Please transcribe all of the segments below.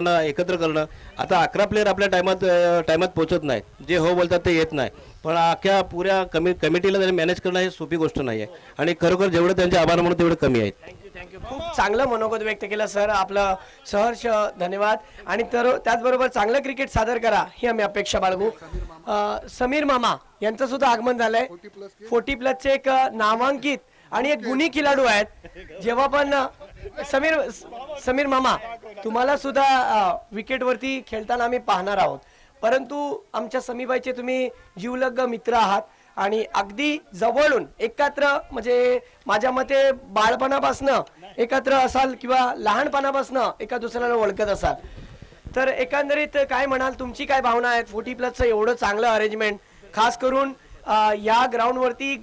एकत्र करणं. आता 11 प्लेयर आपल्या टायमात पोहोचत नाहीत, जे हो बोलतात ते येत नाही, पण अख्ख्या पुऱ्या कमिटीला त्यांनी मॅनेज करणं हे सोपी गोष्ट नाही आहे आणि खरोखर जेवढे त्यांचे आभार म्हणून तेवढे कमी आहेत. थँक्यू. खूप चांगलं मनोगत व्यक्त केलं सर, आपलं सहर्ष धन्यवाद. आणि तर त्याचबरोबर चांगलं क्रिकेट सादर करा ही आम्ही अपेक्षा बाळगू. समीर मामा यांचं सुद्धा आगमन झालंय. 40+ एक नामांकित आणि एक गुणी खेळाडू आहेत. जेव्हा पण समीर मामा तुम्हाला सुद्धा विकेटवरती खेळताना आम्ही पाहणार आहोत, परंतु आमच्या समीबाईचे तुम्ही जीवलग मित्र आहात आणि अगदी जवळून एकत्र, म्हणजे माझ्या मते बाळपणापासनं एकत्र असाल किंवा लहानपणापासनं एका दुसऱ्याला ओळखत असाल. तर एकंदरीत काय म्हणाल, तुमची काय भावना आहेत? 40+चं एवढं चांगलं अरेंजमेंट, खास करून या ग्राउंडवरती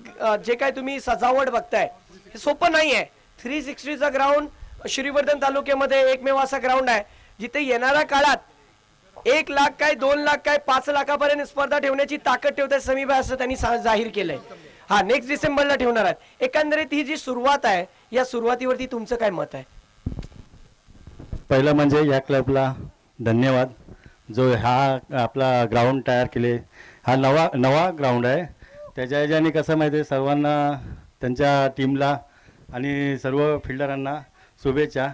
जे काय तुम्ही सजावट बघताय हे सोपं नाही आहे. 360चा ग्राउंड श्रीवर्धन तालुक्यामध्ये एकमेव असा ग्राउंड आहे जिथे येणाऱ्या काळात 1 लाख काय 2 लाख काय 5 लाखापर्यंत स्पर्धा ठेवण्याची ताकद ठेवते समीबाई, असं त्यांनी जाहीर केलंय. हा नेक्स्ट डिसेंबरला ठेवणार आहेत. एकंदरीत ही जी सुरुवात आहे, या सुरुवातीवरती तुमचं काय मत आहे? पहिलं म्हणजे या क्लबला धन्यवाद, जो हा आपला ग्राउंड तयार केले. हा नवा ग्राउंड आहे. त्याच्या ह्याच्याने कसं माहिती आहे, सर्वांना त्यांच्या टीमला आणि सर्व फिल्डरांना शुभेच्छा.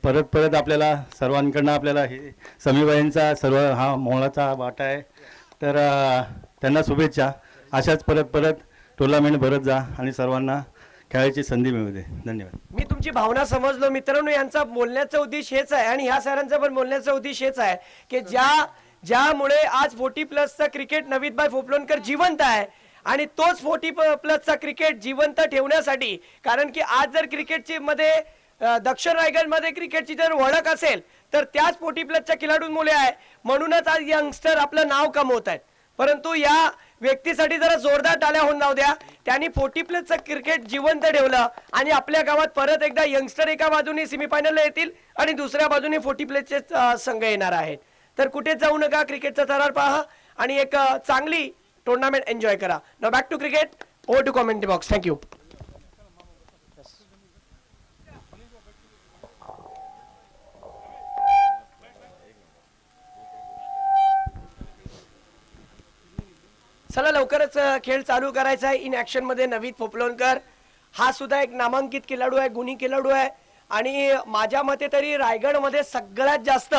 परत आपल्याला सर्वांकडनं आपल्याला हे समीबाईंचा सर्व हा मोलाचा वाटा आहे, तर त्यांना शुभेच्छा. अशाच परत टुर्नामेंट भरत जा आणि सर्वांना खेळायची संधी मिळू दे. धन्यवाद. मी तुमची भावना समजलो मित्रांनो. यांचा बोलण्याचा उद्देश हेच आहे आणि ह्या सरांचा पण बोलण्याचा उद्देश हेच आहे की ज्यामुळे आज 40+चा क्रिकेट नवीदबाई पोपलोणकर जिवंत आहे आणि तोच 40+चा क्रिकेट जिवंत ठेवण्यासाठी, कारण की आज जर क्रिकेटची मध्ये दक्षिण रायगडमध्ये क्रिकेटची जर ओळख असेल तर त्याच 40+च्या खेळाडूंमुळे आहे. म्हणूनच आज यंगस्टर आपलं नाव कमवत आहेत. परंतु या व्यक्तीसाठी जरा जोरदार टाळ्या होऊन जाऊ द्या. त्यांनी 40+चं क्रिकेट जिवंत ठेवलं आणि आपल्या गावात परत एकदा यंगस्टर एका बाजूने सेमीफायनलला येतील आणि दुसऱ्या बाजूने 40+चे संघ येणार आहेत. तर कुठेच जाऊ नका, क्रिकेटचा थरार पहा आणि एक चांगली टुर्नामेंट एन्जॉय करा. Now back to cricket, over to commentary box. Thank you. चला लवकरच खेळ चालू करायचा आहे. इन ऍक्शन मध्ये नवीद पोपलोणकर हा सुद्धा एक नामांकित खेळाडू आहे, गुणी खेळाडू आहे आणि माझ्या मते तरी रायगडमध्ये सगळ्यात जास्त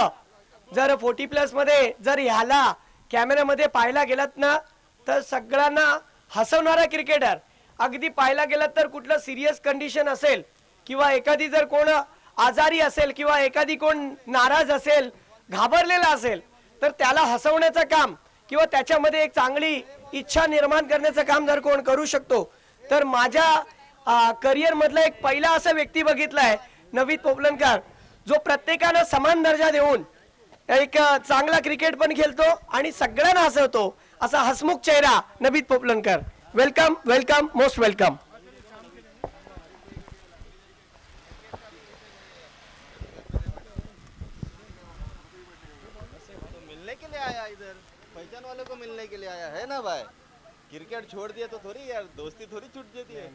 जर 40+ मध्ये जर ह्याला कॅमेऱ्यामध्ये पाहायला गेलात ना तर सगळ्यांना हसवणारा क्रिकेटर. अगदी पाहायला गेलात तर कुठलं सिरियस कंडिशन असेल किंवा एखादी जर कोण आजारी असेल किंवा एखादी कोण नाराज असेल, घाबरलेला असेल, तर त्याला हसवण्याचं काम किंवा त्याच्यामध्ये एक चांगली इच्छा निर्माण करण्याचं काम जर कोण करू शकतो तर माझ्या करिअर मधला एक पहिला असा व्यक्ती बघितलाय नवीद पोपलोणकर, जो प्रत्येकाला समान दर्जा देऊन एक चांगला क्रिकेट पण खेळतो आणि सगळ्यांना हसवतो, असा हसमुख चेहरा Naveed Popalonkar. Welcome welcome, most welcome. मिलने के लिए आया, इधर पहचान वालों को मिलने के लिए आया है ना भाई. क्रिकेट छोड़ दिया तो थोड़ी यार दोस्ती थोड़ी छूट जाती है.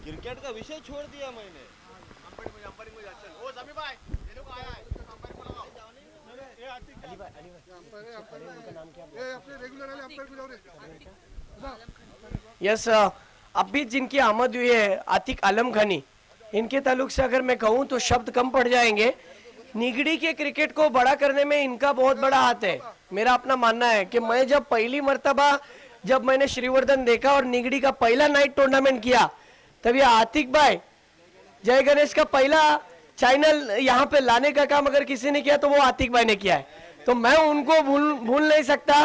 क्रिकेट का विषय छोड़ दिया मैंने. यस, अभी जिनकी आमद हुई है आतिक आलम खानी, इनके ताल्लुक से अगर मैं कहूँ तो शब्द कम पड़ जाएंगे. निगड़ी के क्रिकेट को बड़ा करने में इनका बहुत बड़ा हाथ है. मेरा अपना मानना है कि मैं जब पहली मर्तबा जब मैंने श्रीवर्धन देखा और निगड़ी का पहला नाइट टूर्नामेंट किया, तब ये आतिक भाई जय गणेश का पहला चैनल यहाँ पे लाने का काम अगर किसी ने किया तो वो आतिक भाई ने किया है. तो मैं उनको भूल नहीं सकता,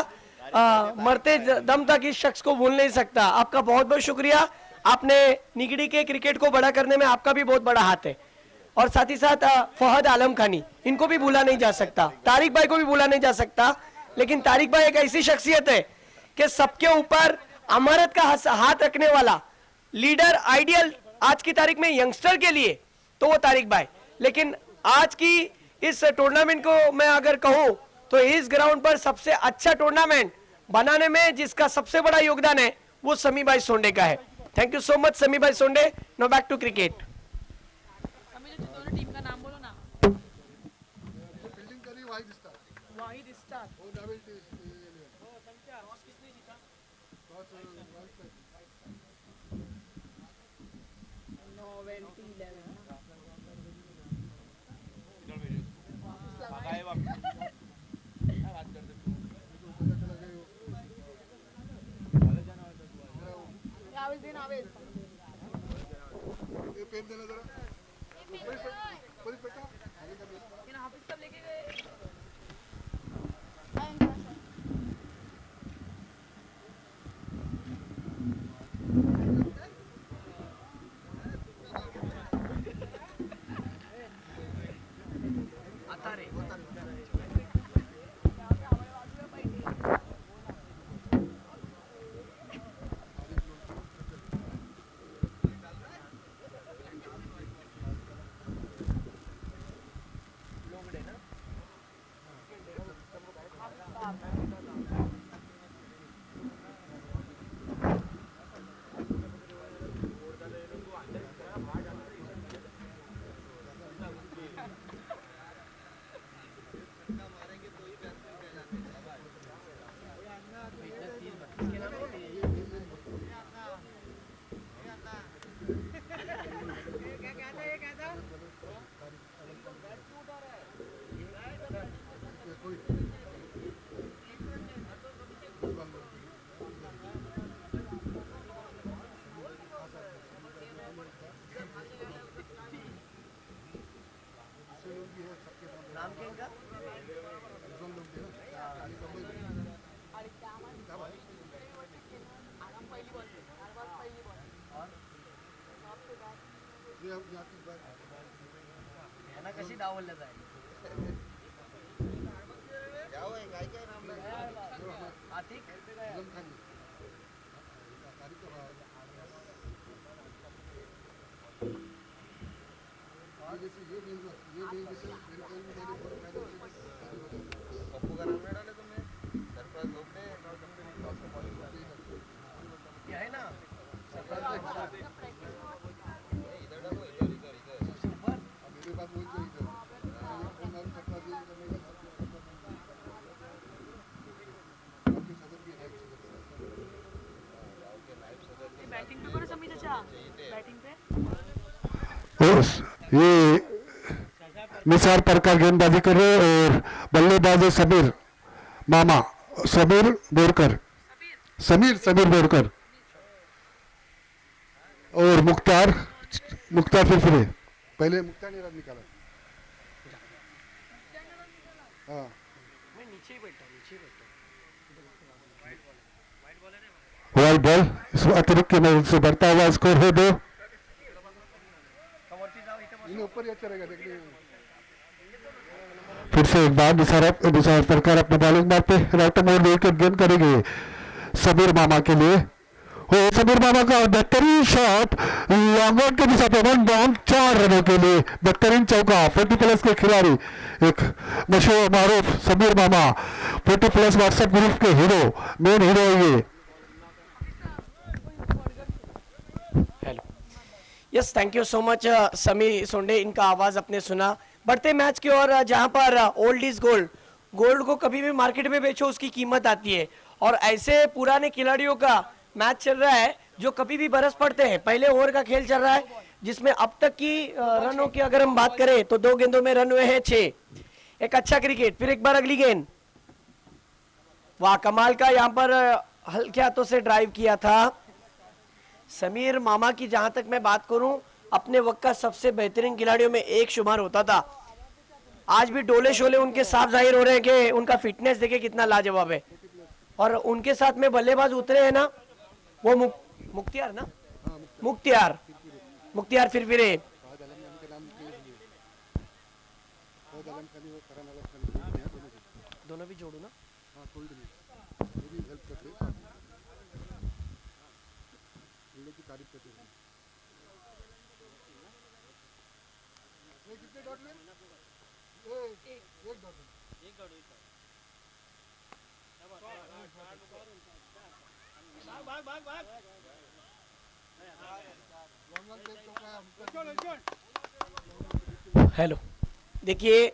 मरते दम तक इस शख्स को भूल नहीं सकता. आपका बहुत बहुत शुक्रिया. आपने निगड़ी के क्रिकेट को बड़ा करने में आपका भी बहुत बड़ा हाथ है. और साथ ही साथ फहद आलम खानी, इनको भी भूला नहीं जा सकता. तारिक भाई को भी भूला नहीं जा सकता. लेकिन तारिक भाई एक ऐसी शख्सियत है कि सबके ऊपर अमरत का हाथ रखने वाला लीडर, आइडियल आज की तारीख में यंगस्टर के लिए तो वो तारिक भाई. लेकिन आज की इस टूर्नामेंट को मैं अगर कहूं तो इस ग्राउंड पर सबसे अच्छा टूर्नामेंट बनाने में जिसका सबसे बड़ा योगदान है वो समीबाई सोंडे का है. Thank you so much Samibai Sonde. Now back to cricket. दोनों टीम का नाम बोलो ना. नाम क्या इनका? यांना कशी डावललं जाईल? क्या हुआ काय काय नाम है आतिक पप्पू का नाम नहीं डाले तुमने सरफराज लोकड़े ये है ना इधर डालो इधर इधर इधर मेरे पास वही चाहिए था फोन नाम सपना जी आपके सदर की है बैटिंग पे करो समीर चाचा बैटिंग पे ये निसार प्रकार गेंदबाजी कर रहे और बल्लेबाज है समीर मामा समीर बोरकर समीर बोरकर और मुख्तार फिरफिरे पहले मुख्तार ने रन निकाला हाँ मैं नीचे ही बैठा वाइट बॉल इस अतिरिक्त की मदद से बढ़ता हुआ स्कोर है 2 इन्हें ऊपर ही अच्छा रहेगा देखने में फिर से एक बार निसार प्रकार अपने बॉलिंग मार पे राइट मोड़ लेकर गेंद करेंगे समीर मामा के लिए हो समीर मामा का बेहतरीन शॉट लॉन्ग आउट के दिशा पे 1 डाउन 4 रनों के लिए बेहतरीन चौका 40 प्लस के खिलाड़ी एक मशहूर मारूफ समीर मामा 40 प्लस व्हाट्सएप ग्रुप के हीरो मेन हीरो ये hello yes thank you so much समी सोंडे इनका आवाज आपने सुना बढ़ते मैच की ओर जहां पर ओल्ड इज गोल्ड को कभी भी मार्केट में बेचो उसकी कीमत आती है और ऐसे पुराने खिलाड़ियों का मैच चल रहा है जो कभी भी बरस पड़ते हैं पहले ओवर का खेल चल रहा है जिसमें अब तक की रनों की अगर हम बात करें तो 2 गेंदों में रन हुए हैं 6 एक अच्छा क्रिकेट फिर एक बार अगली गेंद वाह कमाल का यहाँ पर हल्के हाथों से ड्राइव किया था समीर मामा की जहां तक मैं बात करूं अपने वक्त का सबसे बेहतरीन खिलाड़ियों में एक शुमार होता था आज भी डोले शोले उनके साफ जाहिर हो रहे हैं कि उनका फिटनेस देखे कितना लाजवाब है और उनके साथ में बल्लेबाज उतरे हैं ना वो मुख्तियार ना मुख्तियार फिर दोनों भी जोड़ू ना हेलो देखिए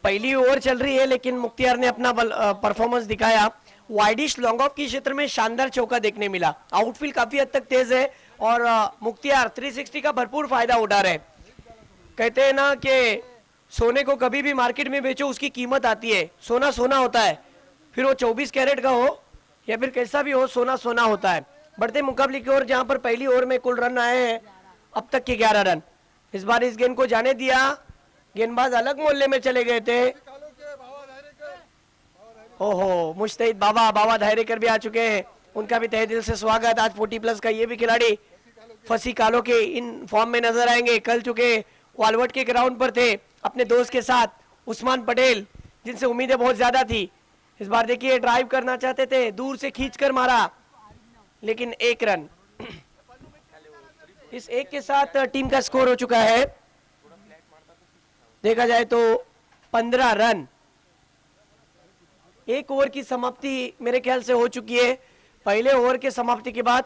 पहली ओवर चल रही है लेकिन मुख्तियार ने अपना परफॉर्मेंस दिखाया। वाइडिश लॉन्ग ऑफ की क्षेत्र में शानदार चौका देखने मिला। आउटफील्ड काफी हद तक तेज है और मुख्तियार 360 का भरपूर फायदा उठा रहे। कहते हैं ना कि सोने को कभी भी मार्केट में बेचो उसकी कीमत आती है। सोना सोना होता है, फिर वो 24 कैरेट का हो या फिर कैसा भी हो, सोना सोना होता है। बढ़ते मुकाबले की ओर जहां पर पहली ओवर में कुल रन आए हैं अब तक के 11 रन। इस बार इस गेंद को जाने दिया, गेंदबाज अलग मोहल्ले में चले गए थे। ओहो, मुश्तहिद बाबा धायरेकर भी आ चुके हैं, उनका भी तहे दिल से स्वागत। आज 40+ का ये भी खिलाड़ी फसी कालो के इन फॉर्म में नजर आएंगे। कल चुके वालवट के ग्राउंड पर थे अपने दोस्त के साथ, उस्मान पटेल, जिनसे उम्मीदें बहुत ज्यादा थी। इस बार देखिए ड्राइव करना चाहते थे, दूर से खींचकर मारा लेकिन 1 रन। इस 1 के साथ टीम का स्कोर हो चुका है, देखा जाए तो 15 रन। 1 ओवर की समाप्ति मेरे ख्याल से हो चुकी है। पहले ओवर के समाप्ति के बाद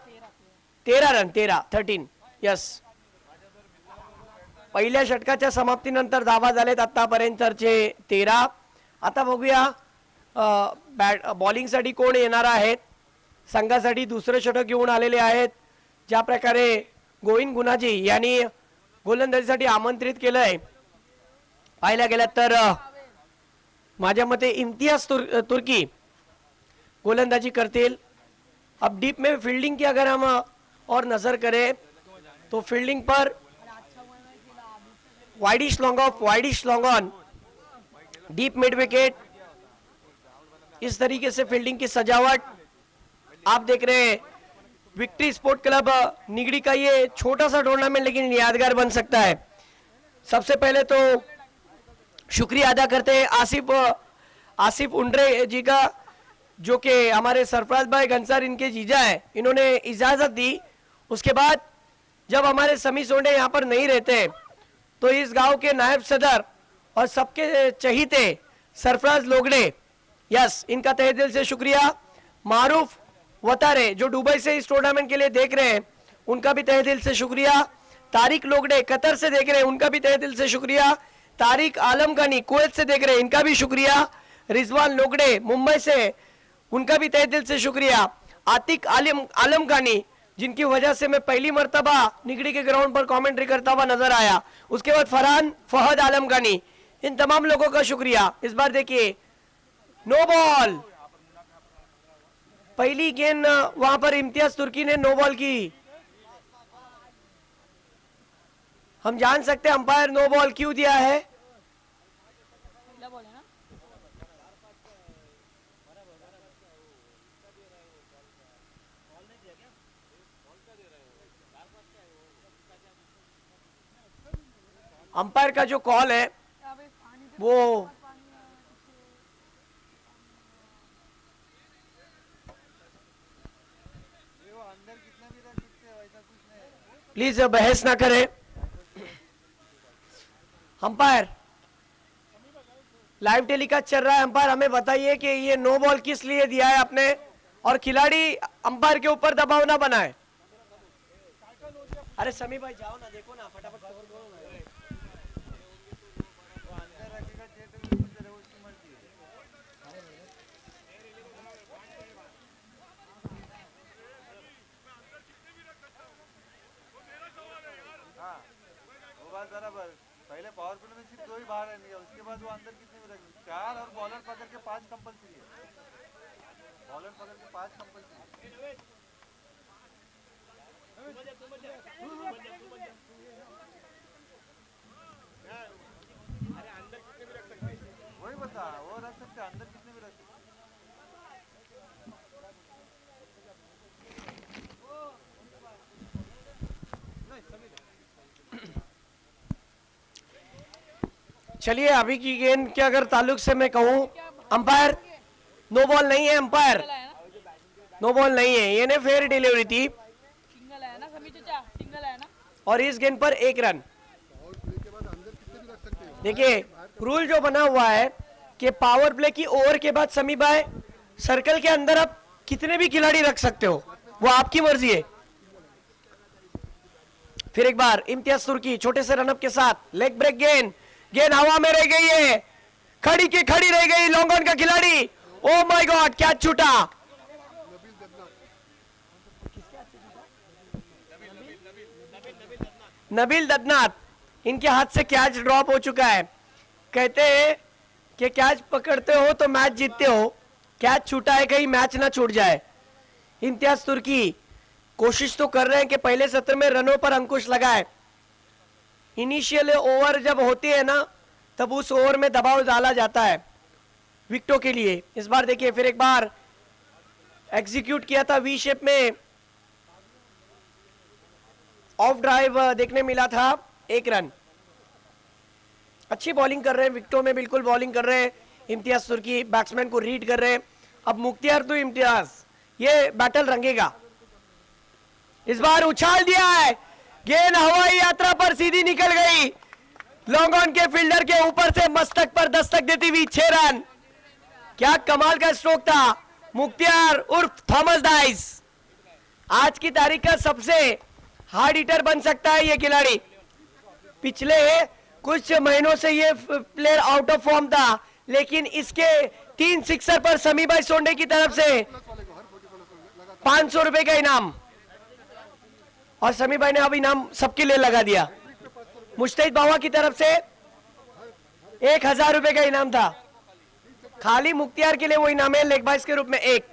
13 रन, 13 यस। पहिल्या षटकाच्या समाप्तीनंतर धावा झालेत आतापर्यंतचे 13। आता बघूया बॉलिंगसाठी कोण येणार आहेत। संघासाठी दुसरं षटक घेऊन आलेले आहेत। ज्या प्रकारे गोविंद गुणाजी यांनी गोलंदाजीसाठी आमंत्रित केलंय, पाहायला गेलं तर माझ्या मते इम्तियाज तुर्की गोलंदाजी करतील। अब डीप में फील्डिंग की अगर हम और नजर करें तो फील्डिंग पर widish long off, widish long on, deep mid wicket, इस तरीके से फील्डिंग की सजावट आप देख रहे हैं। विक्ट्री स्पोर्ट क्लब निगड़ी का ये छोटा सा टूर्नामेंट लेकिन यादगार बन सकता है। सबसे पहले तो शुक्रिया अदा करते हैं आसिफ उंड्रे जी का, जो कि हमारे सरफराज भाई गंसार इनके जीजा है, इन्होंने इजाजत दी। उसके बाद जब हमारे समी सोंडे यहाँ पर नहीं रहते तो इस गांव के नायब सदर और सबके चहीते सरफराज लोगड़े, यस, इनका तहे दिल से शुक्रिया। मारूफ वतारे जो दुबई से इस टूर्नामेंट के लिए देख रहे हैं, उनका भी तहे दिल से शुक्रिया। तारिक लोगड़े कतर से देख रहे हैं, उनका भी तहे दिल से शुक्रिया। तारिक आलम गानी कुवैत से देख रहे हैं, इनका भी शुक्रिया। रिजवान लोगड़े मुंबई से, उनका भी तहे दिल से शुक्रिया। आतिक आलम गानी, जिनकी वजह से मैं पहली मर्तबा निगड़ी के ग्राउंड पर कमेंट्री करता हुआ नजर आया। उसके बाद फरहान फहद आलम गानी, इन तमाम लोगों का शुक्रिया। इस बार देखिए नो बॉल, पहली गेंद वहां पर इम्तियाज तुर्की ने नो बॉल की। हम जान सकते हैं अंपायर नो बॉल क्यों दिया है। अंपायर का जो कॉल है वो प्लीज बहस ना करें। अंपायर लाइव टेलीकास्ट चल रहा है, अंपायर हमें बताइए कि ये नो बॉल किस लिए दिया है आपने, और खिलाड़ी अंपायर के ऊपर दबाव ना बनाए। अरे समी भाई जाओ ना, देखो ना, फटाफट कवर करो ना। बराबर, पहले पावर प्ले में सिर्फ 2 ही बाहर है, उसके बाद वो अंदर कितने में रखे, 4 और बॉलर पकड़ के 5 कंपल्सरी है। बॉलर पकड़ के 5 कंपल्सरी। वही बता, वो रख सकते अंदर कितने भी रख सकते। चलिए अभी की गेंद के अगर ताल्लुक से मैं कहूं, अंपायर नो बॉल नहीं है, अंपायर नो बॉल नहीं है, ये ने फेयर डिलीवरी थी सिंगल है ना समी चाचा, सिंगल है ना। और इस गेंद पर 1 रन। देखिए रूल जो बना हुआ है कि पावर प्ले की ओवर के बाद समी भाई सर्कल के अंदर आप कितने भी खिलाड़ी रख सकते हो, वो आपकी मर्जी है। फिर एक बार इम्तियाज तुर्की छोटे से रनअप के साथ लेग ब्रेक गेंद, गेंद हवा में रह गई है, खड़ी की खड़ी रह गई लॉन्ग ऑन का खिलाड़ी। ओ माय गॉड, कैच छूटा। नबील ददनाथ, इनके हाथ से कैच ड्रॉप हो चुका है। कहते हैं कि कैच पकड़ते हो तो मैच जीतते हो, कैच छूटा है, कहीं मैच ना छूट जाए। इम्तियाज तुर्की कोशिश तो कर रहे हैं कि पहले सत्र में रनों पर अंकुश लगाए। इनिशियल ओवर जब होती है ना, तब उस ओवर में दबाव डाला जाता है विकेटों के लिए। इस बार देखिए फिर एक बार एग्जीक्यूट किया था वी शेप में, ऑफ ड्राइव देखने मिला था, 1 रन। अच्छी बॉलिंग कर रहे हैं, विकेटों में बिल्कुल बॉलिंग कर रहे हैं इम्तियाज तुर्की, बैट्समैन को रीड कर रहे हैं। अब मुख्तियार तो इम्तियाज, ये बैटल रंगेगा। इस बार उछाल दिया है, गेंद हवाई यात्रा पर सीधी निकल गई, लॉन्ग ऑन के फील्डर के ऊपर से मस्तक पर दस्तक देती हुई 6 रन। क्या कमाल का स्ट्रोक था। मुख्तियार उर्फ थॉमस डाइस आज की तारीख का सबसे हार्ड हिटर बन सकता है ये खिलाड़ी। पिछले कुछ महीनों से ये प्लेयर आउट ऑफ फॉर्म था, लेकिन इसके 3 सिक्सर पर समी भाई सोंडे की तरफ से 500 रुपए का इनाम, और समी भाई ने अब इनाम सबके लिए लगा दिया। मुश्ताहिद बावा की तरफ से 1000 रुपए का इनाम था, खाली मुख्तियार के लिए वो इनाम है लेग बाइस के रूप में 1।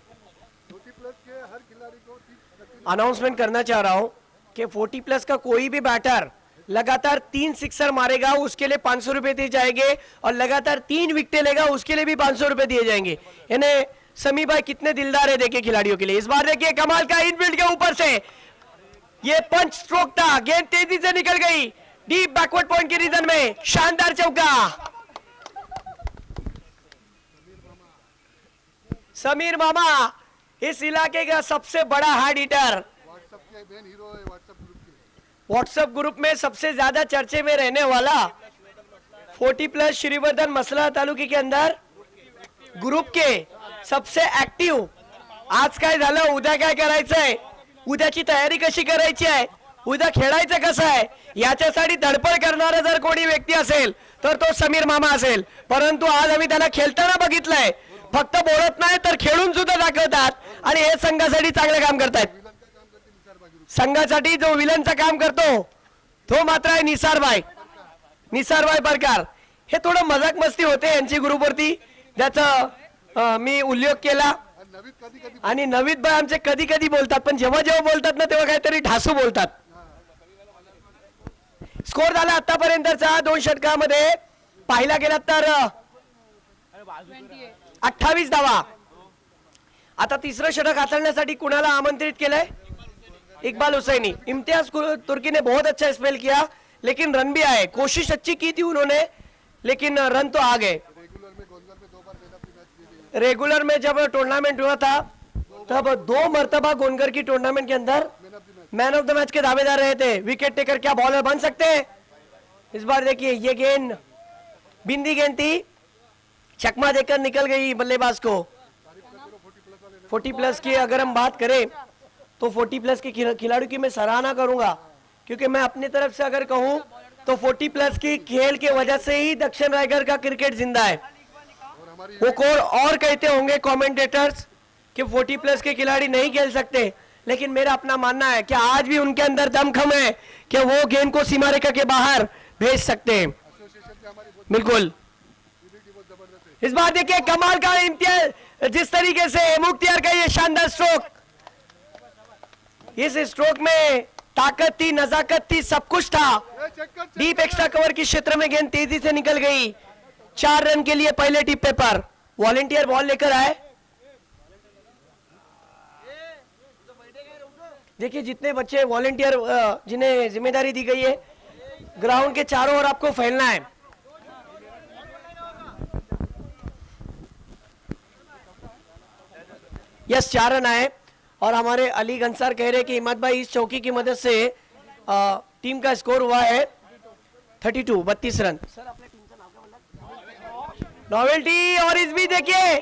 अनाउंसमेंट करना चाह रहा हूं कि 40 प्लस का कोई भी बैटर लगातार 3 सिक्सर मारेगा उसके लिए 500 रुपए दिए जाएंगे, और लगातार 3 विकेटें लेगा उसके लिए भी 500 रुपए दिए जाएंगे। यानी समी भाई कितने दिलदार है देखिए खिलाड़ियों के लिए। इस बार देखिए कमाल का इनफील्ड के ऊपर से ये पंच स्ट्रोक था, गेंद तेजी से निकल गई डीप बैकवर्ड पॉइंट के रीजन में, शानदार चौका। समीर मामा इस इलाके का सबसे बड़ा हार्ड हिटर, व्हाट्सएप ग्रुप में सबसे ज्यादा चर्चे में रहने वाला 40 प्लस श्रीवर्धन मसला तालुके के अंदर ग्रुप के सबसे ऍक्टिव्ह। आज काय झालं, उद्या काय करायचंय, उद्याची तयारी कशी करायची आहे, उद्या खेळायचं कसं आहे, याच्यासाठी धडपड करणारा जर कोणी व्यक्ती असेल तर तो समीर मामा असेल। परंतु आज आम्ही त्याला खेळताना बघितलंय, फक्त बोलत नाही तर खेळून सुद्धा दाखवतात, आणि हे संघासाठी चांगलं काम करतायत। संघासाठी जो विलनचं काम करतो तो मात्र आहे निसारबाई परकार। हे थोडं मजाक मस्ती होते यांची ग्रुपवरती, ज्याचा मी उल्लेख केला। आणि नवीद भाई आमचे कधी कधी बोलतात, पण जेव्हा जेव्हा बोलतात ना तेव्हा काहीतरी ढासू बोलतात। स्कोर झाला आतापर्यंतचा 2 षटकामध्ये पाहिला गेला तर 28 धावा। आता तिसरं षटक हाताळण्यासाठी कुणाला आमंत्रित केलंय? इकबाल हुसैनी। इम्तियाज तुर्की ने बहुत अच्छा स्पेल किया, लेकिन रन भी आए, कोशिश अच्छी की थी उन्होंने, लेकिन रन तो आ गए। रेगुलर में जब टूर्नामेंट हुआ था तब 2 मर्तबा गोनगर की टूर्नामेंट के अंदर मैन ऑफ द मैच के दावेदार रहे थे। विकेट टेकर क्या बॉलर बन सकते हैं? इस बार देखिए ये गेंद बिंदी गेंद थी, चकमा देकर निकल गई बल्लेबाज को। 40 प्लस की अगर हम बात करें तो 40 प्लस के खिलाड़ियों की मैं सराहना करूंगा, क्योंकि मैं अपनी तरफ से अगर कहूं तो 40 प्लस की खेल के वजह से ही दक्षिण रायगढ़ का क्रिकेट जिंदा है। वो और कहते होंगे कमेंटेटर्स कि 40 प्लस के खिलाड़ी नहीं खेल सकते, लेकिन मेरा अपना मानना है कि आज भी उनके अंदर दमखम है कि वो गेंद को सीमा रेखा के बाहर भेज सकते हैं। बिल्कुल। इस बार देखिए कमाल का इम्तियाज, जिस तरीके से मुख्तियार का ये शानदार स्ट्रोक, इस स्ट्रोक में ताकत थी, नजाकत थी, सब कुछ था। डीप एक्स्ट्रा कवर के क्षेत्र में गेंद तेजी से निकल गई। 4 रन के लिए पहले टिप्पे पर वॉलंटियर बॉल लेकर आए। देखिए जितने बच्चे वॉलंटियर जिन्हें जिम्मेदारी दी गई है, ग्राउंड के चारों ओर आपको फैलना है। यस 4 रन आए, और हमारे अली गंसार कह रहे हैं कि हिम्मत भाई इस चौकी की मदद से टीम का स्कोर हुआ है 32 रन। नॉवेल्टी, और इस भी देखिए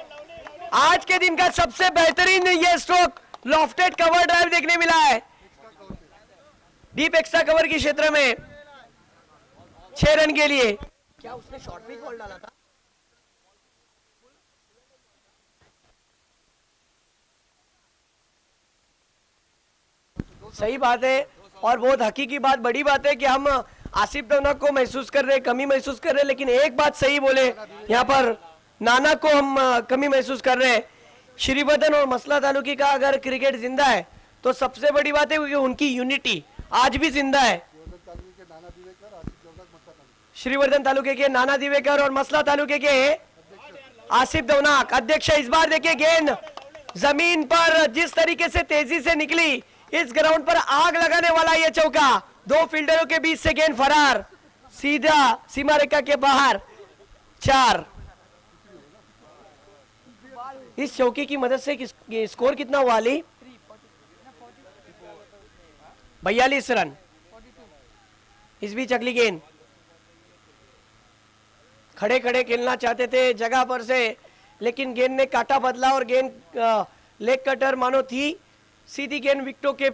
आज के दिन का सबसे बेहतरीन ये स्ट्रोक लॉफ्टेड कवर ड्राइव देखने मिला है डीप एक्स्ट्रा कवर के क्षेत्र में 6 रन के लिए। क्या उसने शॉर्ट पिच बॉल डाला था? सही बात है और बहुत हकीकी बात, बड़ी बात है कि हम आसिफ डोनक को महसूस कर रहे, कमी महसूस कर रहे, लेकिन एक बात सही बोले, यहाँ पर नाना को हम कमी महसूस कर रहे हैं। श्रीवर्धन और मसला तालुकी का अगर क्रिकेट जिंदा है तो सबसे बड़ी बात है कि उनकी यूनिटी आज भी जिंदा है। श्रीवर्धन तालुके के नाना दिवेकर और मसला तालुके के आसिफ डोनाक अध्यक्ष। इस बार देखिए गेंद जमीन पर जिस तरीके से तेजी से निकली, इस ग्राउंड पर आग लगाने वाला ये चौका, दो फील्डरों के बीच से गेंद फरार, सीधा सीमा रेखा के बाहर, 4। इस चौके की मदद से स्कोर कितना हुआ अली? 42 रन। इस बीच अगली गेंद, खड़े खड़े खेलना चाहते थे जगह पर से, लेकिन गेंद ने काटा बदला और गेंद लेग कटर मानो थी, सीधी गेंद विकेटों के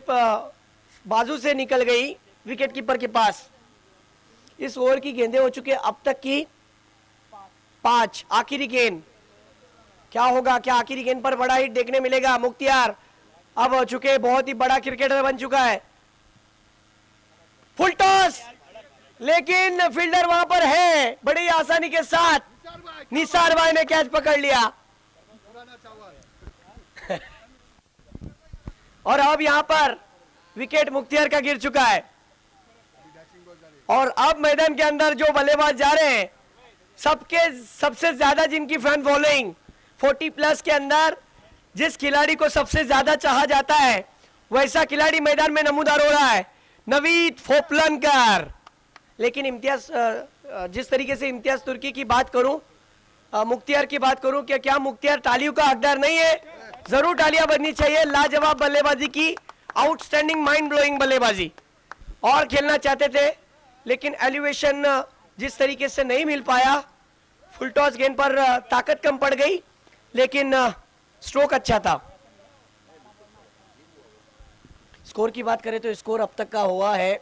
बाजू से निकल गई विकेट कीपर के पास। इस ओवर की गेंदें हो चुके अब तक की 5। आखिरी गेंद क्या होगा? क्या आखिरी गेंद पर बड़ा हिट देखने मिलेगा? मुख्तियार अब हो चुके बहुत ही बड़ा क्रिकेटर बन चुका है। फुल टॉस, लेकिन फील्डर वहां पर है, बड़ी आसानी के साथ निसार भाई ने कैच पकड़ लिया। और अब यहां पर विकेट मुख्तियार का गिर चुका है और अब मैदान के अंदर जो बल्लेबाज जा रहे हैं, सबसे ज्यादा जिनकी फैन फॉलोइंग 40+ के अंदर जिस खिलाड़ी को सबसे ज्यादा चाहा जाता है, वैसा खिलाड़ी मैदान में नमूदार हो रहा है, नवीद फोपलनकर। लेकिन इम्तियाज, जिस तरीके से इम्तियाज तुर्की की बात करूं, मुख्तियार की बात करूं, क्या मुख्तियार तालियों का हकदार नहीं है? जरूर तालियां बजनी चाहिए। लाजवाब बल्लेबाजी की, आउटस्टैंडिंग माइंड ब्लोइंग बल्लेबाजी, और खेलना चाहते थे लेकिन एलिवेशन जिस तरीके से नहीं मिल पाया। फुल टॉस गेंद पर ताकत कम पड़ गई, लेकिन स्ट्रोक अच्छा था। स्कोर की बात करें तो स्कोर अब तक का हुआ है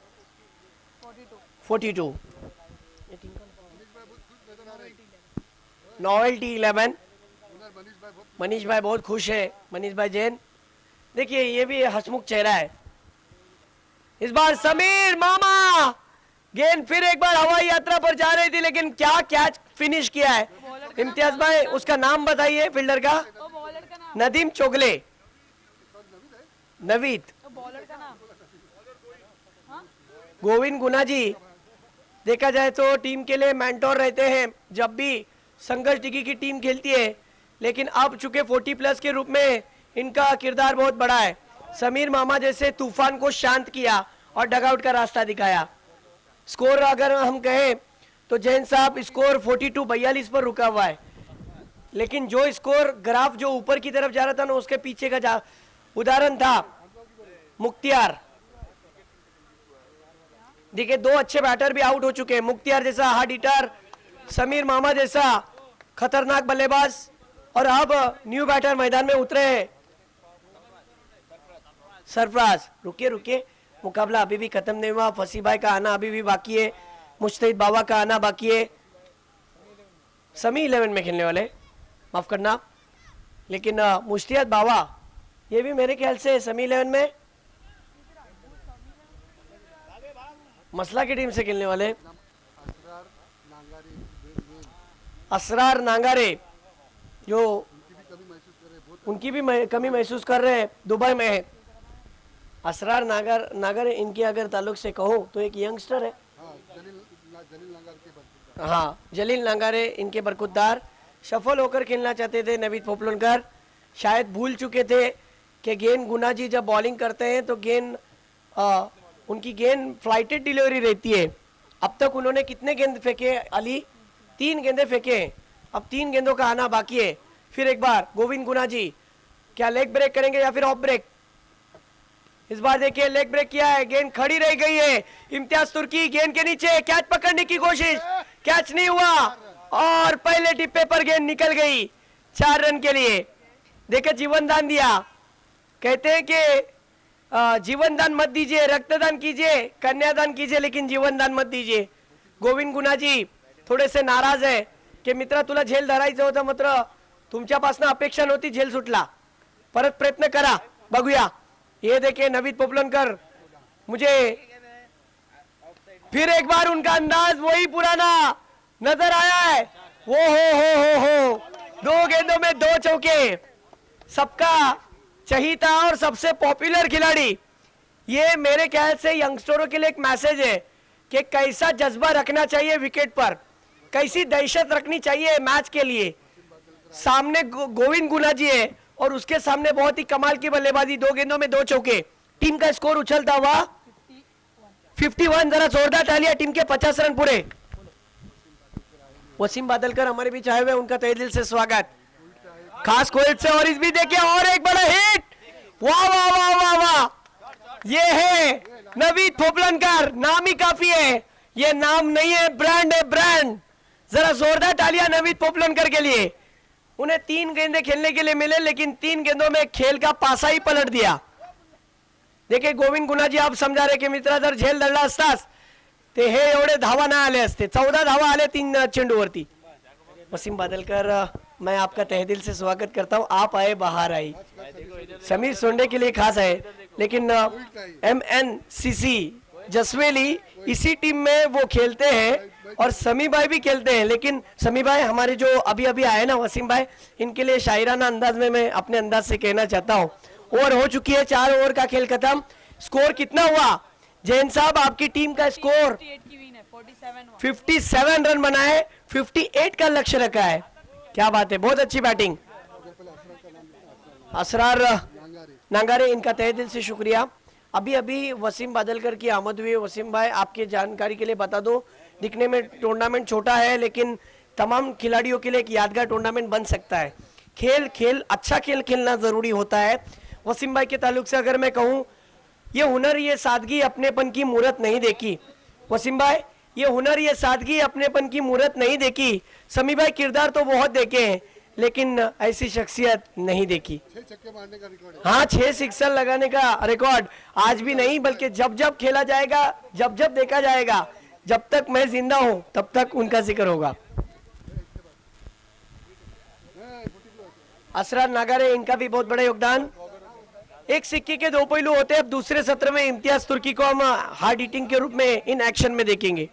42। नॉवेल्टी 11। मनीष भाई बहुत खुश है, मनीष भाई जैन। देखिए ये भी हंसमुख चेहरा है। इस बार समीर मामा, गेंद फिर एक बार हवाई यात्रा पर जा रही थी, लेकिन क्या कैच फिनिश किया है। इम्तियाज भाई उसका नाम बताइए फील्डर का? नदीम चोगले, नवीद, गोविंद गुना जी। देखा जाए तो टीम के लिए मेंटोर रहते हैं जब भी संघर्ष डिगी की टीम खेलती है, लेकिन अब चुके 40+ के रूप में इनका किरदार बहुत बड़ा है। समीर मामा जैसे तूफान को शांत किया और डगआउट का रास्ता दिखाया। स्कोर अगर हम कहें तो जैन साहब स्कोर 42-42 पर रुका हुआ है, लेकिन जो स्कोर ग्राफ जो ऊपर की तरफ जा रहा था ना, उसके पीछे का उदाहरण था मुख्तियार। देखिए 2 अच्छे बैटर भी आउट हो चुके हैं, मुख्तियार जैसा हार्ड हिटर, समीर मामा जैसा खतरनाक बल्लेबाज, और अब न्यू बैटर मैदान में उतरे हैं सरफराज। रुकिए, मुकाबला अभी भी खत्म नहीं हुआ। फसी भाई का आना अभी भी बाकी है, मुश्तहिद बाबा का आना बाकी है। समी 11 में खेलने वाले, माफ करना, लेकिन मुश्तहिद बाबा ये भी मेरे ख्याल से समी 11 में मसला की टीम से खेलने वाले। असरार नांगारे जो उनकी भी कमी महसूस कर रहे हैं, दुबई में है। असरार नागर इनके अगर ताल्लुक से कहूँ तो एक यंगस्टर है, हाँ जलील नांगारे इनके बरकतदार। सफल होकर खेलना चाहते थे नवीद फोपलनकर, शायद भूल चुके थे कि गेंद गुना जी जब बॉलिंग करते हैं तो गेंद उनकी गेंद फ्लाइटेड डिलीवरी रहती है। अब तक उन्होंने कितने गेंद फेंके अली? 3 गेंदे फेंके हैं, अब 3 गेंदों का आना बाकी है। फिर एक बार गोविंद गुना जी क्या लेग ब्रेक करेंगे या फिर ऑफ ब्रेक? इस बार देखिए लेग ब्रेक किया है, गेंद खड़ी रह गई है। इम्तियाज तुर्की गेंद के नीचे कैच पकड़ने की कोशिश, कैच नहीं हुआ और पहले टिप्पे पर गेंद निकल गई 4 रन के लिए। देखिए जीवन दान दिया, कहते हैं कि जीवन दान मत दीजिए, रक्तदान कीजिए, कन्यादान कीजिए, लेकिन जीवन दान मत दीजिए। गोविंद गुना जी थोडे से नाराज आहे की मित्रा तुला झेल धरायचं होतं, मात्र तुमच्यापासून अपेक्षा नव्हती, झेल सुटला, परत प्रयत्न करा, बघूया। ये देखिए नवीद पोपलनकर मुझे फिर एक बार उनका अंदाज वही पुराना नजर आया है। वो हो 2 गेंदों में 2 चौके, सबका चहीता और सबसे पॉपुलर खिलाड़ी। ये मेरे ख्याल से यंगस्टरों के लिए एक मैसेज है कि कैसा जज्बा रखना चाहिए विकेट पर, कैसी दहशत रखनी चाहिए मैच के लिए। सामने गोविंद गुना जी है और उसके सामने बहुत ही कमाल की बल्लेबाजी, 2 गेंदों में 2 चौके। टीम का स्कोर उछलता हुआ 51। जरा जोरदार तालियां टीम के 50 रन पूरे। वसीम बादलकर हमारे बीच आए हुए, उनका तहे दिल से स्वागत। खास कोयत से और इस भी देखिए और एक बड़ा हिट। वाह वाह वाह वाह वाह, ये है नवीद पोपलनकर। नाम ही काफी है, ये नाम नहीं है, ब्रांड है, ब्रांड। जरा जोरदार तालियां नवीद पोपलनकर के लिए। उन्हें 3 गेंदे खेलने के लिए मिले, लेकिन 3 गेंदों में खेल का पासा ही पलट दिया। देखिए गोविंद गुणाजी आप समजा रहे की मित्रा जर झेल धरला असतास ते हे एवढे धावा नाही आले असते। 14 धावा आले 3 चेंडूवरती। वसीम बादलकर, मैं आपका तहे दिल से स्वागत करता हूं। आप आए बाहर आई, समीर सोंडे के लिए खास है, लेकिन MNCC जसवेली इसी टीम में वो खेलते हैं और समी भाई भी खेलते हैं। लेकिन समी भाई हमारे जो अभी अभी आए ना वसीम भाई, इनके लिए शायराना अंदाज में मैं अपने अंदाज से कहना चाहता हूँ। ओवर हो चुकी है, 4 ओवर का खेल खत्म। स्कोर कितना हुआ जैन साहब? आपकी टीम का स्कोर 48 की विन है, 47 57 रन बनाए, 58 का लक्ष्य रखा है। क्या बात है, बहुत अच्छी बैटिंग। असरार नांगारे, इनका तहे दिल से शुक्रिया। अभी अभी वसीम बादलकर की आमद हुई है। वसीम भाई आपकी जानकारी के लिए बता दो, दिखने में टूर्नामेंट छोटा है, लेकिन तमाम खिलाड़ियों के लिए एक यादगार टूर्नामेंट बन सकता है। खेल अच्छा खेल खेलना जरूरी होता है। वसीम भाई के ताल्लुक से अगर मैं कहूँ, ये हुनर, ये सादगी अपनेपन की मूरत नहीं देखी। वसीम भाई, ये हुनर, ये सादगी अपनेपन की मूरत नहीं देखी। समी भाई किरदार तो बहुत देखे हैं, लेकिन ऐसी शख्सियत नहीं देखी। 6 छक्के मारने का रिकॉर्ड है। हाँ, 6 सिक्सर लगाने का रिकॉर्ड आज भी नहीं, बल्कि जब जब खेला जाएगा, जब जब देखा जाएगा, जब तक मैं जिंदा हूं तब तक उनका जिक्र होगा। असरार नागारे, इनका भी बहुत बड़ा योगदान। एक सिक्के के 2 पहलू होते हैं। अब दूसरे सत्र में इम्तियाज तुर्की को हम हार्ड हिटिंग के रूप में इन एक्शन में देखेंगे।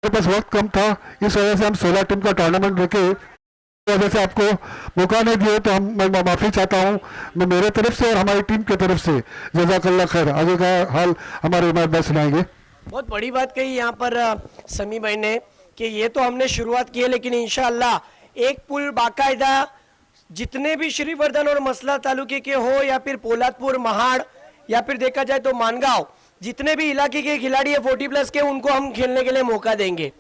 आपके पास वक्त कम था, इस वजह से हम 16 टीम का टूर्नामेंट रखे, वजह से आपको मौका नहीं दिए, तो मैं माफ़ी चाहता हूँ, मैं मेरे तरफ से और हमारी टीम की तरफ से। जज़ाकल्लाह खैर। आगे का हाल हमारे उमर भाई सुनाएंगे। बहुत बड़ी बात कही यहाँ पर समी भाई ने कि ये तो हमने शुरुआत की है, लेकिन इंशाअल्लाह एक पुल बाकायदा जितने भी श्रीवर्धन और मसला तालुके के हो या फिर पोलादपुर, महाड़ या फिर देखा जाए तो मानगांव, जितने भी इलाके के खिलाड़ी है 40+ के, उनको हम खेलने के लिए मौका देंगे।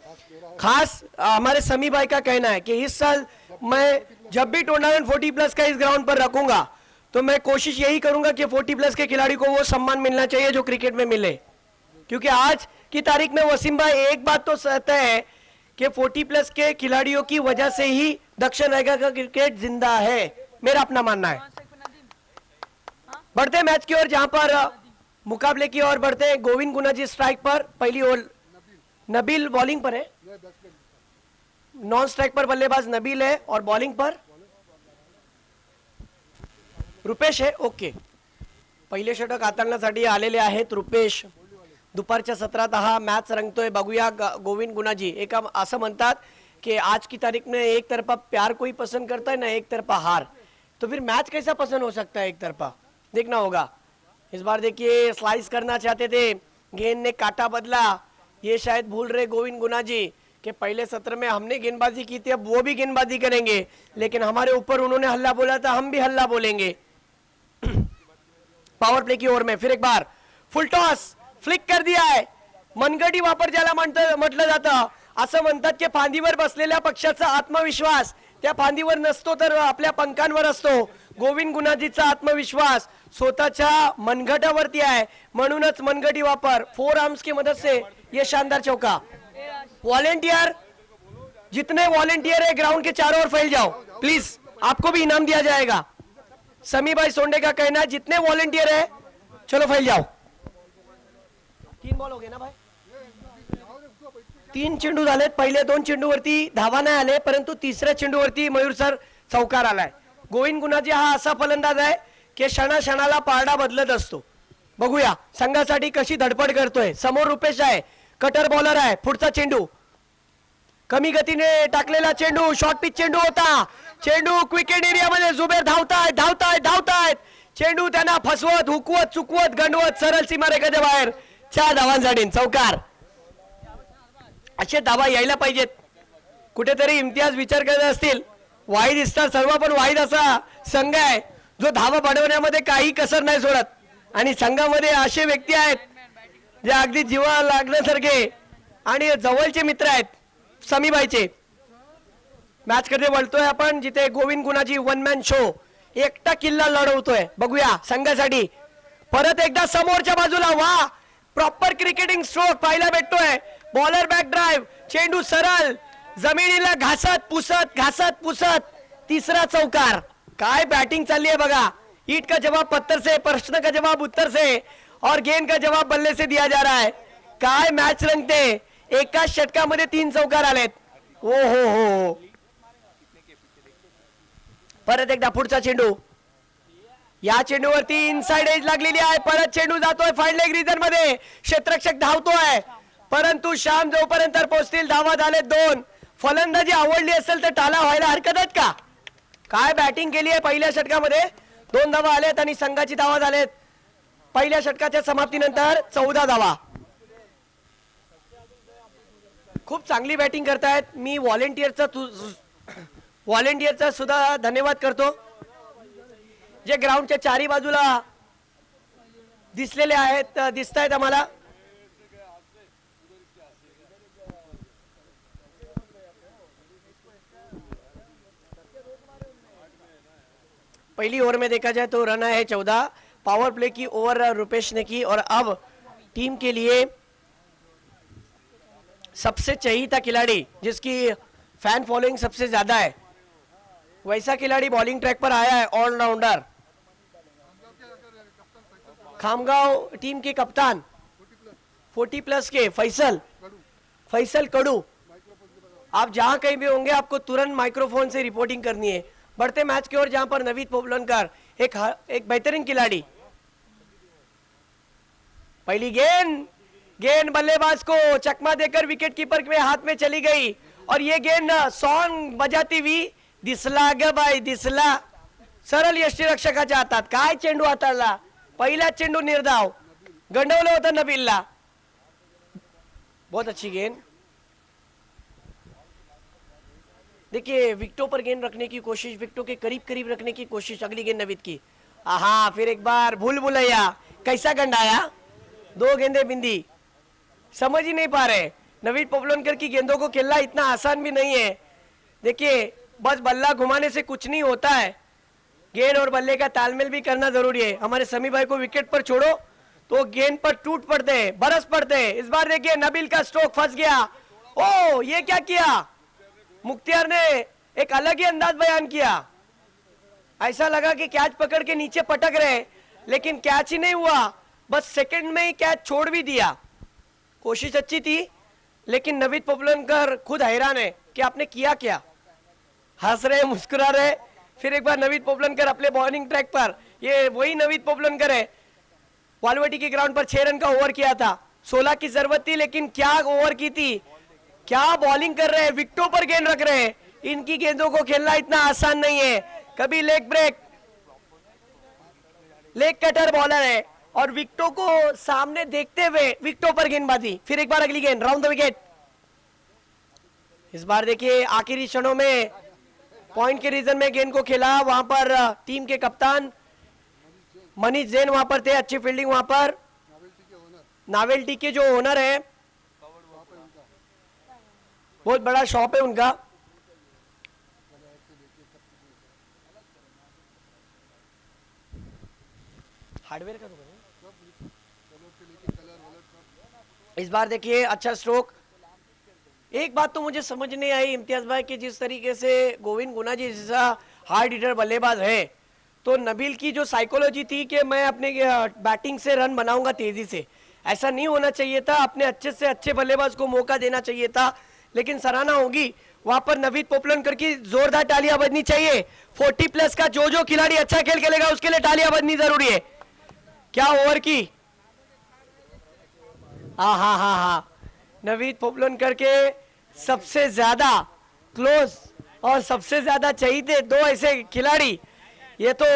खास हमारे समी भाई का कहना है कि इस साल मैं जब भी टूर्नामेंट 40+ का इस ग्राउंड पर रखूंगा तो मैं कोशिश यही करूंगा कि 40+ के खिलाड़ी को वो सम्मान मिलना चाहिए जो क्रिकेट में मिले, क्योंकि आज की तारीख में वसीम भाई एक बात तो सत्य है कि 40+ के खिलाड़ियों की वजह से ही दक्षिण रेखा का क्रिकेट जिंदा है, मेरा अपना मानना है। बढ़ते मैच की ओर, जहां पर मुकाबले की ओर बढ़ते हैं। गोविंद गुनाजी स्ट्राइक पर, पहली ओवर नबील बॉलिंग पर है, नॉन स्ट्राइक पर बल्लेबाज नबील है और बॉलिंग पर रुपेश आहे. ओके, पहिले षटक हाताळण्यासाठी आलेले आहेत रुपेश. दुपारच्या सत्रात हा मॅच रंगतोय. बघूया गोविंद गुनाजी. एका असं म्हणतात कि आज की तारीख में एक तरफा प्यार कोई पसंद करता है ना एक तरफा हार, तो फिर मैच कैसा पसंद हो सकता है एक तरफा, देखना होगा. इस बार देखिए स्लाइस करना चाहते थे, गेंद ने काटा बदला. ये शायद भूल रहे गोविंद गुनाजी कि पहले सत्र में हमने गेंदबाजी की थी, अब वो भी गेंदबाजी करेंगे, लेकिन हमारे ऊपर उन्होंने हल्ला बोला था, हम भी हल्ला बोलेंगे. पावर प्ले की ओर में फिर एक बार फुल टॉस फ्लिक कर दिया है. मनगटी वापर ज्याला म्हटलं जातं. असं म्हणतात की फांदीवर बसलेल्या पक्षाचा आत्मविश्वास त्या फांदीवर नसतो तर आपल्या पंखांवर असतो. गोविंद गुनाजीचा आत्मविश्वास स्वतःच्या मनगटावरती आहे, म्हणूनच मनगटी वापर. 4 आर्म्स की मदद से ये शानदार चौका. वॉलेंटियर, जितने वॉलेंटियर है ग्राउंड के चारों ओर फैल जाओ प्लीज, आपको भी इनाम दिया जाएगा. समी भाई सोंडे का कहना है जितने वॉलेंटियर है चलो फैल जाओ. 3 बॉल हो गए ना भाई, 3 चेंडू झालेत. पहिले 2 चेंडूवरती धावा नाही आले, परंतु तिसऱ्या चेंडूवरती मयूर सर चौकार आलाय. गोविंद गुनाजी हा असा फलंदाज आहे की क्षणाक्षणाला पारडा बदलत असतो. बघूया संघासाठी कशी धडपड करतोय. समोर रुपेश आहे, कटर बॉलर आहे. पुढचा चेंडू कमी गतीने टाकलेला चेंडू, शॉर्ट पिच चेंडू होता. चेंडू क्रिकेट एरिया मध्ये जुबेर धावतायत धावतायत धावतायत. चेंडू त्यांना फसवत, हुकवत, चुकवत, गंडवत सरळ सीमारेषेच्या बाहेर. 4 धावांसाठी चौकार. असे धावा यायला पाहिजेत. कुठेतरी इम्तियाज विचार करत असतील, वाईद स्टार सर्व पण वाईद असा संघ आहे जो धावा बनवण्यामध्ये काही कसर नाही सोडत, आणि संघामध्ये असे व्यक्ती आहेत जे अगदी जीवा लागण्यासारखे आणि जवळचे मित्र आहेत समीबाईचे. मॅच कडे वळतोय आपण, जिथे गोविंद गुनाजी 1 मॅन शो एकटा किल्ला लढवतोय. बघूया संघासाठी परत एकदा समोरच्या बाजूला. वा, प्रॉपर क्रिकेटिंग स्ट्रोक पाहायला भेटतोय. बॉलर बॅक ड्राइव, चेंडू सरळ जमिनीला घासत पुसत तिसरा चौकार. काय बॅटिंग चालली आहे बघा. ईट का जवाब पत्थर से, प्रश्न का जवाब उत्तर से और गेंद का जवाब बल्ले से दिया जा रहा है. काय मॅच रंगते. एकाच षटकामध्ये 3 चौकार आलेत. ओ हो. परत एकदा पुढचा चेंडू. या चेंडूवरती इनसाइड एज लागलेली आहे. परत चेंडू जातोय फाईन लेग रिजन मध्ये. क्षेत्ररक्षक धावतोय, परंतु श्याम जोपर्यंत पोहोचतील धावा झाले 2. फलंदाजी आवडली असेल तर टाला व्हायला हरकत आहेत का. काय बॅटिंग केली आहे पहिल्या षटकामध्ये. 2 धावा आलेत आणि संघाची धावा झालेत पहिल्या षटकाच्या समाप्तीनंतर 14 धावा. खूप चांगली बॅटिंग करतायत. मी व्हॉलेंटियरचा सुद्धा धन्यवाद करतो, जे ग्राउंडच्या चारी बाजूला दिसलेले आहेत, दिसतायत आम्हाला. पहली ओवर में देखा जाए तो रन है 14. पावर प्ले की ओवर रुपेश ने की और अब टीम के लिए सबसे चहीता खिलाड़ी, जिसकी फैन फॉलोइंग सबसे ज्यादा है, वैसा खिलाड़ी बॉलिंग ट्रैक पर आया है. ऑलराउंडर खामगांव टीम के कप्तान 40+ के फैसल कडू. आप जहां कहीं भी होंगे आपको तुरंत माइक्रोफोन से रिपोर्टिंग करनी है. बढ़ते मैच की ओर, जहां पर नवीद पोबलनकर एक बेहतरीन खिलाड़ी. पहली गेंद गेंद बल्लेबाज को चकमा देकर विकेट कीपर के हाथ में चली गई और ये गेंद सॉन्ग बजाती हुई दिसला ग बाई दिसला. सरळ यष्टीरक्षकाच्या हातात. काय चेंडू हाताळला. पहिला चेंडू निर्धाव. गंडवलं होतं नबीलला. बहुत अच्छी गेंद. देखिए विकेटों पर गेंद रखने की कोशिश, विकेटों के करीब करीब रखने की कोशिश. अगली गेंद नवीद की. आहा फिर एक बार भूल भुलैया. कैसा गंडाया. 2 गेंदे बिंदी. समझ ही नहीं पा रहे. नवीद पोपलनकर की गेंदों को खेलना इतना आसान भी नहीं है. देखिए बस बल्ला घुमाने से कुछ नहीं होता है. गेंद और बल्ले का तालमेल भी करना जरूरी है. हमारे समी भाई को विकेट पर छोड़ो तो गेंद पर टूट पड़ते हैं, बरस पड़ते हैं. इस बार देखिए नबील का स्ट्रोक फंस गया. ओ ये क्या किया. मुख्तियार ने एक अलग ही अंदाज बयान किया. ऐसा लगा कि कैच पकड़ के नीचे पटक रहे, लेकिन कैच ही नहीं हुआ. बस सेकंड में ही कैच छोड़ भी दिया. कोशिश अच्छी थी, लेकिन नवीद पोपलनकर खुद हैरान है कि आपने किया क्या. हंस रहे मुस्कुरा रहे. फिर एक बार नवीद पोपलनकर अपने बॉलिंग ट्रैक पर. ये वही नवीद पोपलनकर है. वालवटी के ग्राउंड पर 6 रन का ओवर किया था. 16 की जरूरत थी, लेकिन क्या ओवर की थी. क्या बॉलिंग कर रहे हैं. विकेटों पर गेंद रख रहे हैं. इनकी गेंदों को खेलना इतना आसान नहीं है. कभी leg break, leg cutter bowler है और विकेटों को सामने देखते हुए विकेटों पर गेंदबाजी. फिर एक बार अगली गेंद राउंड द विकेट. इस बार देखिए आखिरी क्षणों में पॉइंट के रीजन में गेंद को खेला. वहां पर टीम के कप्तान मनीष जैन वहां पर थे. अच्छी फील्डिंग वहां पर. नावेल्टी के जो ओनर है, बहुत बड़ा शॉप है उनका. हार्डवेयर का दुकान है. इस बार देखिए अच्छा स्ट्रोक. एक बात तो मुझे समझ नहीं आई इम्तियाज भाई कि जिस तरीके से गोविंद गुना जी जैसा हार्ड हिटर बल्लेबाज है, तो नबील की जो साइकोलॉजी थी कि मैं अपने बैटिंग से रन बनाऊंगा तेजी से, ऐसा नहीं होना चाहिए था. अपने अच्छे से अच्छे बल्लेबाज को मौका देना चाहिए था. लेकिन सराहना होगी वहां पर नवीद पोपलनकर की. जोरदार तालियां बजनी चाहिए. 40 प्लस का जो खिलाड़ी अच्छा खेल खेलेगा उसके लिए तालियां बजनी जरूरी है. क्या ओवर की. हा नवीद पोपलनकर के सबसे ज्यादा क्लोज और सबसे ज्यादा चाहिए 2 ऐसे खिलाड़ी. ये तो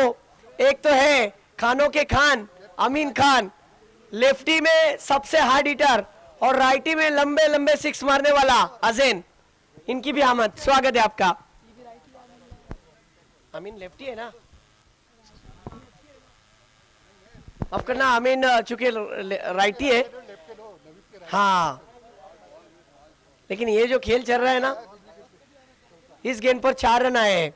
एक तो है खानों के खान अमीन खान, लेफ्टी में सबसे हार्ड हिटर और राइटी में लंबे लंबे 6 मारने वाला अजैन. इनकी भी आमद. स्वागत है आपका. अमीन लेफ्टी है ना. माफ करना अमीन चूंकि राइटी है. हाँ लेकिन ये जो खेल चल रहा है ना, इस गेंद पर 4 रन आए हैं.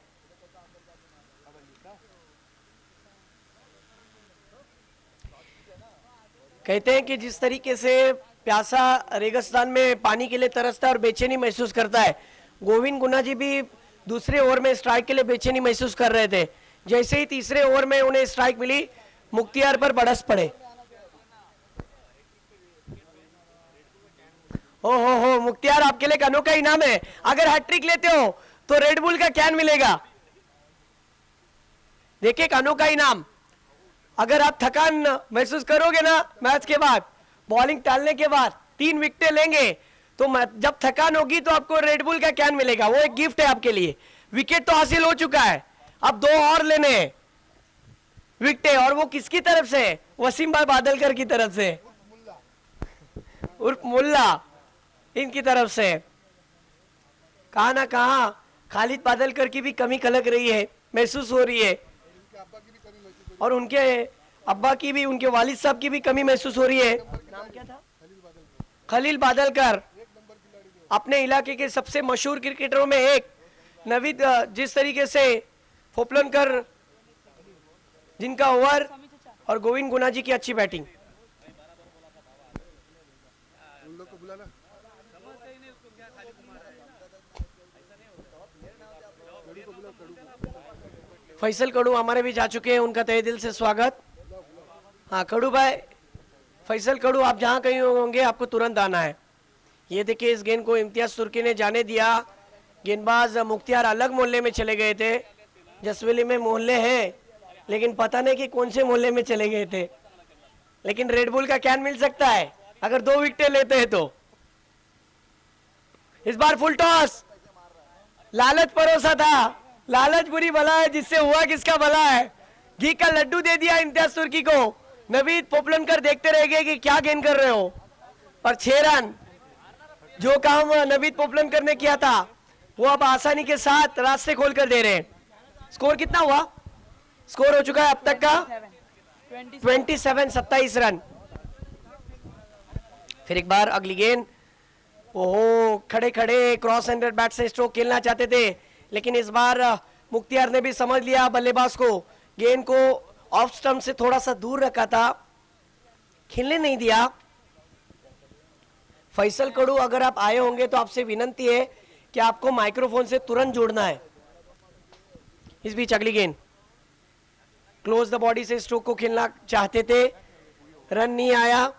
कहते हैं कि जिस तरीके से प्यासा रेगिस्तान में पानी के लिए तरसता है और बेचैनी महसूस करता है, गोविंद गुना जी भी दूसरे ओवर में स्ट्राइक के लिए बेचैनी महसूस कर रहे थे. जैसे ही तीसरे ओवर में उन्हें स्ट्राइक मिली, मुख्तियार पर बरस पड़े. हो मुख्तियार, आपके लिए एक अनोखा इनाम है. अगर हैट्रिक लेते हो तो रेडबुल का कैन मिलेगा. देखिए एक अनोखा इनाम. अगर आप थकान महसूस करोगे ना मैच के बाद, बॉलिंग टालने के बाद 3 विकेटें लेंगे, तो जब थकान होगी तो आपको रेडबुल का कैन मिलेगा. वो एक गिफ्ट है आपके लिए. विकेट तो हासिल हो चुका है, अब 2 और लेने हैं विकेटें. और वो किसकी तरफ से. वसीम भाई बादलकर की तरफ से, उर्फ मुल्ला, इनकी तरफ से. कहा ना कहा खालिद बादलकर की भी कमी खलक रही है, महसूस हो रही है. और उनके अब्बा की भी, उनके वालिद साहब की भी कमी महसूस हो रही है. नाम क्या था. खलील बादलकर, अपने इलाके के सबसे मशहूर क्रिकेटरों में एक. नवीद जिस तरीके से पोपलनकर जिनका ओवर और गोविंद गुना जी की अच्छी बैटिंग. फैसल कड़ू हमारे भी जा चुके हैं, उनका तहे दिल से स्वागत. हाँ कड़ू भाई, फैसल कड़ू, आप जहाँ कहीं होंगे आपको तुरंत आना है. ये देखिए इस गेंद को इम्तियाज तुर्की ने जाने दिया. गेंदबाज मुख्तियार अलग मोहल्ले में चले गए थे. जसवेली में मोहल्ले हैं, लेकिन पता नहीं कि कौन से मोहल्ले में चले गए थे. लेकिन रेडबुल का कैन मिल सकता है. अगर 2 विकेटें लेते हैं तो। इस बार फुल टॉस, लालच परोसा था, लालच बुरी बला है, जिससे हुआ किसका भला है। घी का लड्डू दे दिया इम्तियाज तुर्की को। नवीद पोपलनकर देखते रह गए कि क्या गेंद कर रहे हो, और 6 रन। जो काम नवीद पोपलनकर ने किया था वो अब आसानी के साथ रास्ते खोल कर दे रहे हैं। स्कोर कितना हुआ? स्कोर हो चुका है अब तक का 27 रन। फिर एक बार अगली गेंद। ओहो, खड़े खड़े क्रॉस हैंडेड बैट से स्ट्रोक खेलना चाहते थे, लेकिन इस बार मुख्तियार ने भी समझ लिया बल्लेबाज को, गेंद को ऑफ स्टंप से थोड़ा सा दूर रखा था, खेलने नहीं दिया। फैसल कड़ू, अगर आप आए होंगे तो आपसे विनंती है कि आपको माइक्रोफोन से तुरंत जोड़ना है। इस बीच अगली गेंद, क्लोज द बॉडी से स्ट्रोक को खेलना चाहते थे, रन नहीं आया,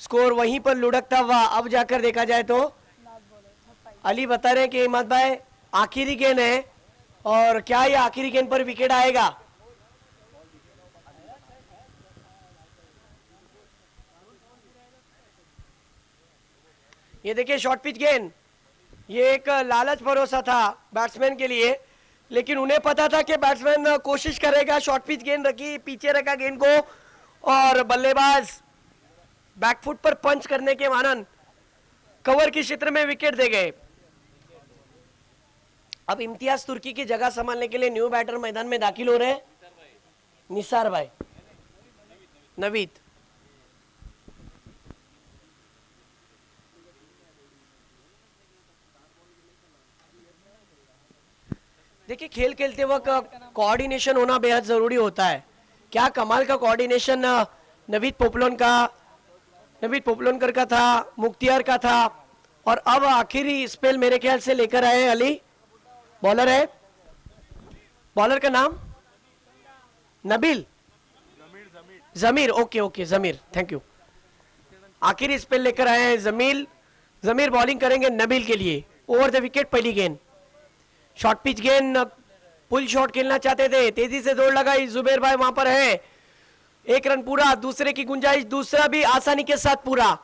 स्कोर वहीं पर लुढ़कता हुआ अब जाकर देखा जाए तो अली बता रहे कि इमाद भाई आखिरी गेंद है, और क्या ये आखिरी गेंद पर विकेट आएगा? ये देखिए शॉर्ट पिच गेंद, ये एक लालच भरोसा था बैट्समैन के लिए, लेकिन उन्हें पता था कि बैट्समैन कोशिश करेगा। शॉर्ट पिच गेंद रखी, पीछे रखा गेंद को, और बल्लेबाज बैकफुट पर पंच करने के मानन कवर के क्षेत्र में विकेट दे गए। अब इम्तियाज तुर्की की जगह संभालने के लिए न्यू बैटर मैदान में दाखिल हो रहे हैं, निसार भाई, नवीद। देखिए, खेल खेलते वक्त कोऑर्डिनेशन होना बेहद जरूरी होता है। क्या कमाल का कोऑर्डिनेशन नवीद पोपलनकर का था, मुख्तियार का था, और अब आखिरी स्पेल मेरे ख्याल से लेकर आए अली। बॉलर है, बॉलर का नाम नबील, जमीर, ओके जमीर, थैंक यू। आखिरी स्पेल लेकर आए हैं जमीर बॉलिंग करेंगे नबील के लिए। ओवर द विकेट पहली गेंद, शॉर्ट पिच गेंद, पुल शॉट खेलना चाहते थे, तेजी से दौड़ लगाई, जुबेर भाई वहां पर है। 1 रन पूरा, दूसरे की गुंजाइश, दूसरा भी आसानी के साथ पूरा,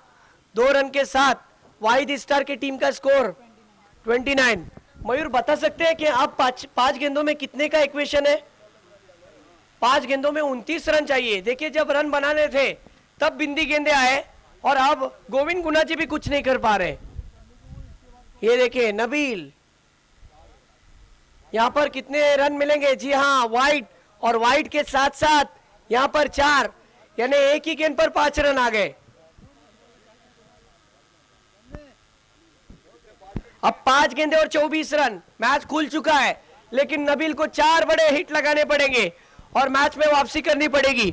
2 रन के साथ वाहिद स्टार की टीम का स्कोर 29। मयूर बता सकते हैं कि आप 5 गेंदों में कितने का इक्वेशन है? 5 गेंदों में 29 रन चाहिए। देखिए, जब रन बनाने थे तब बिंदी गेंदे आए, और अब गोविंद गुना जी भी कुछ नहीं कर पा रहे। ये देखिए नबील, यहां पर कितने रन मिलेंगे? जी हाँ, वाइड, और वाइड के साथ साथ यहां पर 4, यानी एक ही गेंद पर 5 रन आ गए। अब 5 गेंदे और 24 रन, मैच खुल चुका है, लेकिन नबील को 4 बड़े हिट लगाने पडेंगे और मैच में वापसी करनी पडेगी।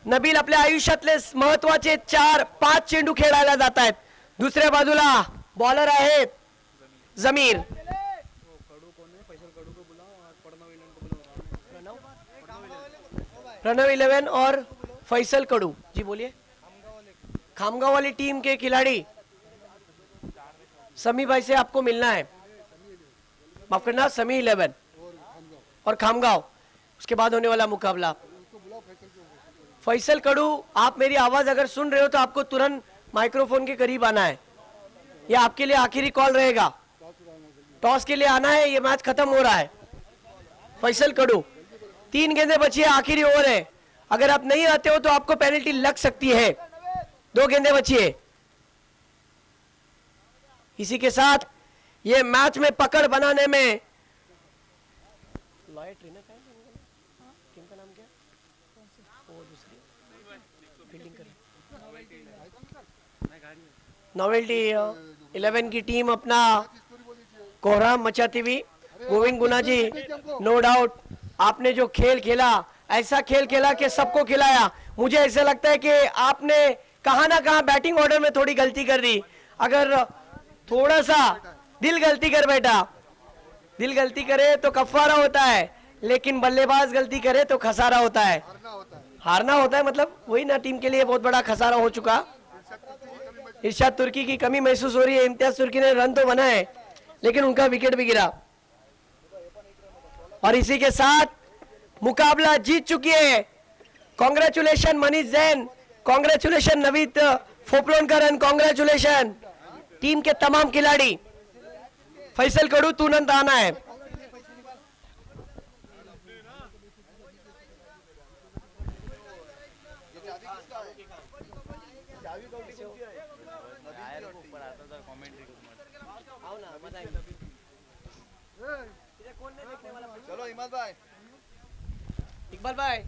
नबील आपल्या आयुष्यातले महत्वाचे 4-5 चेंडू खेळायला जात आहेत। दुसऱ्या बाजूला बॉलर आहे जमीर। प्रणव 11 और फैसल कड़ू। जी बोलिए। खामगांव वाली टीम के खिलाड़ी समी भाई से आपको मिलना है, माफ करना, समी 11 और खामगांव, उसके बाद होने वाला मुकाबला। फैसल कड़ू, आप मेरी आवाज अगर सुन रहे हो तो आपको तुरंत माइक्रोफोन के करीब आना है, यह आपके लिए आखिरी कॉल रहेगा। टॉस के लिए आना है, ये मैच खत्म हो रहा है। फैसल कड़ू, 3 गेंदें बची है, आखिरी ओवर है, अगर आप नहीं आते हो तो आपको पेनल्टी लग सकती है। 2 गेंदें बची है। इसी के साथ ये मैच में पकड़ बनाने में नोवेल्टी 11 की टीम अपना कोहराम मचाती हुई। गोविंद गुना जी, नो डाउट आपने जो खेल खेला, ऐसा खेल खेला कि सबको खिलाया। मुझे ऐसा लगता है कि आपने कहां ना कहां बैटिंग ऑर्डर में थोड़ी गलती कर दी। अगर थोड़ा सा दिल गलती कर बैठा, दिल गलती करे तो कफारा होता है, लेकिन बल्लेबाज गलती करे तो खसारा होता है। हारना होता है, मतलब वही ना, टीम के लिए बहुत बड़ा खसारा हो चुका। इरशाद तुर्की की कमी महसूस हो रही है। इम्तियाज तुर्की ने रन तो बनाए, लेकिन उनका विकेट भी गिरा। और इसी के साथ मुकाबला जीत चुकी है। Congratulation Manish Jain, congratulation Naveed Phopalonkar and congratulation team के तमाम खिलाड़ी। फैसल कडू तुरंत आना है। चलो इमाद भाई, इकबाल भाई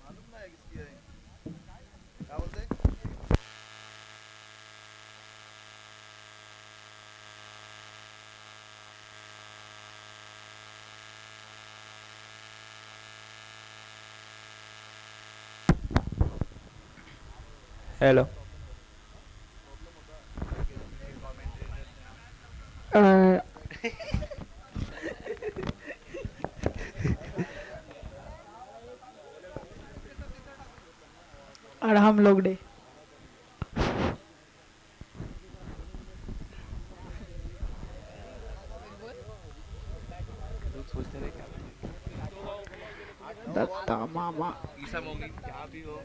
मालूम ना है किसकी है, क्या बोलते हैं? हेलो और हम लोग डे दत्ता मामा ईसा मोगी क्या भी हो